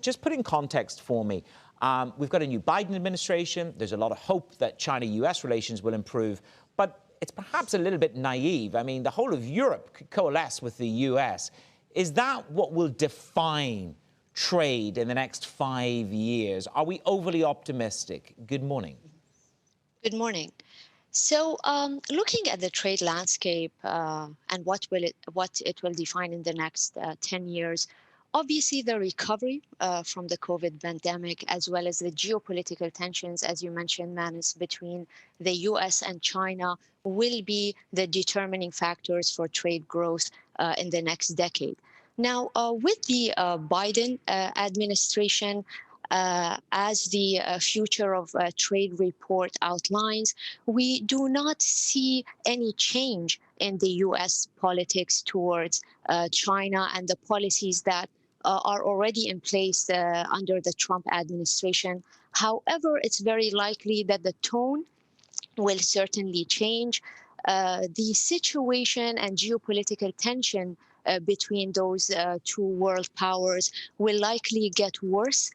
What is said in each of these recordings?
Just put in context for me. We've got a new Biden administration. There's a lot of hope that China-US relations will improve, but it's perhaps a little bit naive. I mean, the whole of Europe could coalesce with the US. Is that what will define trade in the next 5 years? Are we overly optimistic? Good morning. Good morning. So, looking at the trade landscape and what it will define in the next 10 years, obviously the recovery from the COVID pandemic, as well as the geopolitical tensions, as you mentioned, Manis, between the U.S. and China, will be the determining factors for trade growth in the next decade. Now, with the Biden administration, as the future of trade report outlines, we do not see any change in the U.S. politics towards China and the policies that are already in place under the Trump administration. However, it's very likely that the tone will certainly change. The situation and geopolitical tension between those two world powers will likely get worse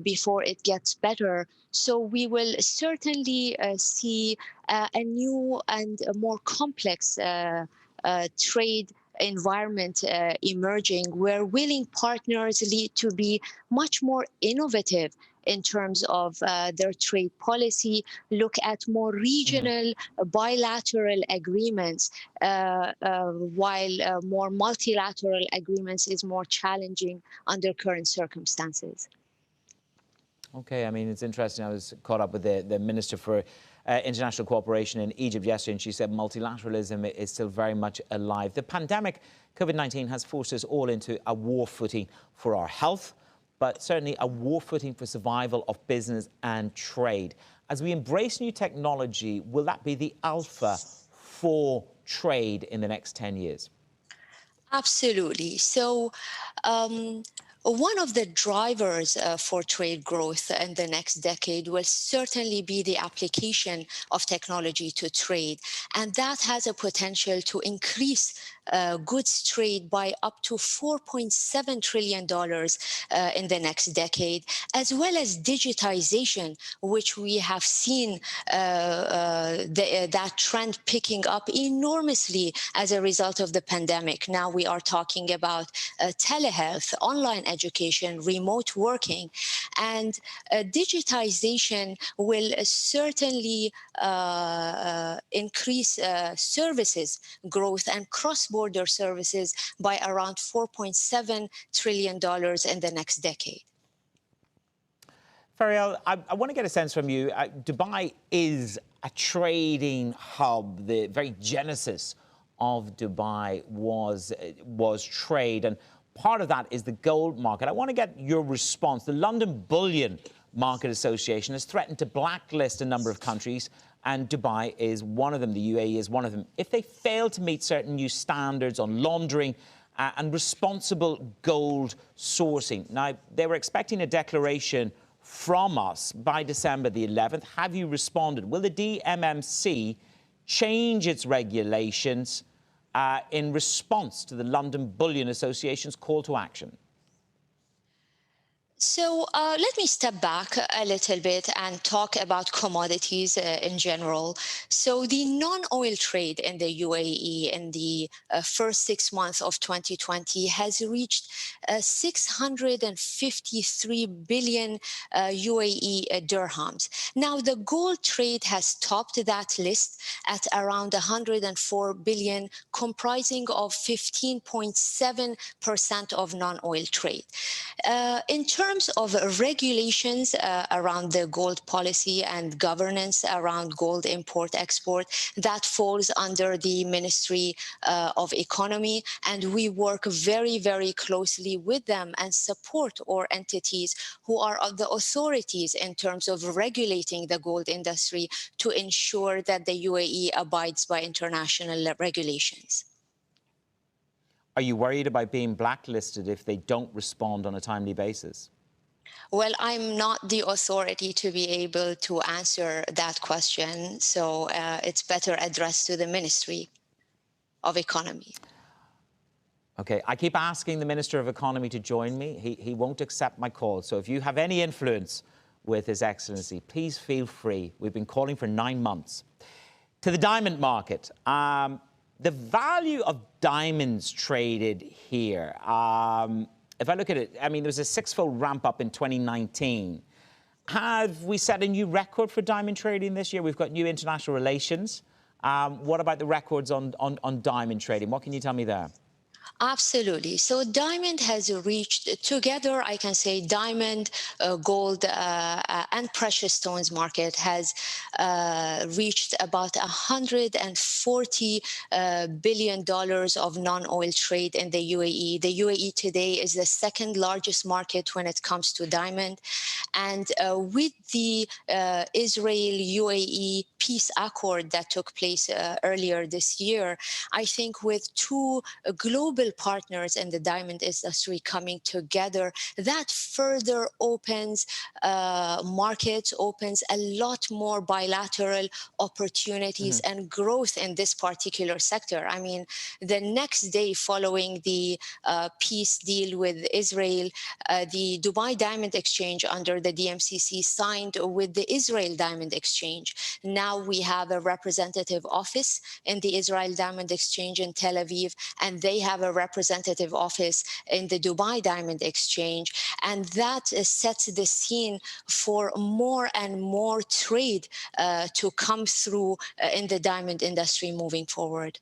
before it gets better. So we will certainly see a new and a more complex trade environment emerging, where willing partners need to be much more innovative in terms of their trade policy, look at more regional bilateral agreements, while more multilateral agreements is more challenging under current circumstances. Okay, I mean, it's interesting. I was caught up with the Minister for International Cooperation in Egypt yesterday, and she said multilateralism is still very much alive. The pandemic, COVID-19, has forced us all into a war footing for our health, but certainly a war footing for survival of business and trade. As we embrace new technology, will that be the alpha for trade in the next 10 years? Absolutely. So, one of the drivers for trade growth in the next decade will certainly be the application of technology to trade. And that has a potential to increase goods trade by up to $4.7 trillion in the next decade, as well as digitization, which we have seen that trend picking up enormously as a result of the pandemic. Now we are talking about telehealth, online education, remote working, and digitization will certainly increase services growth and cross-border services by around $4.7 trillion in the next decade. Ferayal, I want to get a sense from you. Dubai is a trading hub. The very genesis of Dubai was trade, and part of that is the gold market. I want to get your response. The London Bullion Market Association has threatened to blacklist a number of countries, and Dubai is one of them. The UAE is one of them, if they fail to meet certain new standards on laundering and responsible gold sourcing. Now, they were expecting a declaration from us by December the 11th. Have you responded? Will the DMMC change its regulations in response to the London Bullion Association's call to action? So let me step back a little bit and talk about commodities in general. So the non-oil trade in the UAE in the first 6 months of 2020 has reached 653 billion UAE dirhams. Now, the gold trade has topped that list at around 104 billion, comprising of 15.7% of non-oil trade. In terms of regulations around the gold policy and governance around gold import-export, that falls under the Ministry of Economy, and we work very, very closely with them and support our entities who are the authorities in terms of regulating the gold industry to ensure that the UAE abides by international regulations. Are you worried about being blacklisted if they don't respond on a timely basis? Well, I'm not the authority to be able to answer that question, so it's better addressed to the Ministry of Economy. Okay, I keep asking the Minister of Economy to join me. He won't accept my call. So if you have any influence with His Excellency, please feel free. We've been calling for 9 months. To the diamond market, the value of diamonds traded here, if I look at it, I mean, there was a 6-fold ramp up in 2019. Have we set a new record for diamond trading this year? We've got new international relations. What about the records on diamond trading? What can you tell me there? Absolutely. So diamond has reached together, I can say diamond, gold, and precious stones market has reached about $140 billion of non-oil trade in the UAE. The UAE today is the second largest market when it comes to diamond. And with the Israel-UAE peace accord that took place earlier this year, I think with two global partners in the diamond industry coming together, that further opens markets, opens a lot more bilateral opportunities and growth in this particular sector. I mean, the next day following the peace deal with Israel, the Dubai Diamond Exchange under the DMCC signed with the Israel Diamond Exchange. Now we have a representative office in the Israel Diamond Exchange in Tel Aviv, and they have a representative office in the Dubai Diamond Exchange. And that sets the scene for more and more trade to come through in the diamond industry moving forward.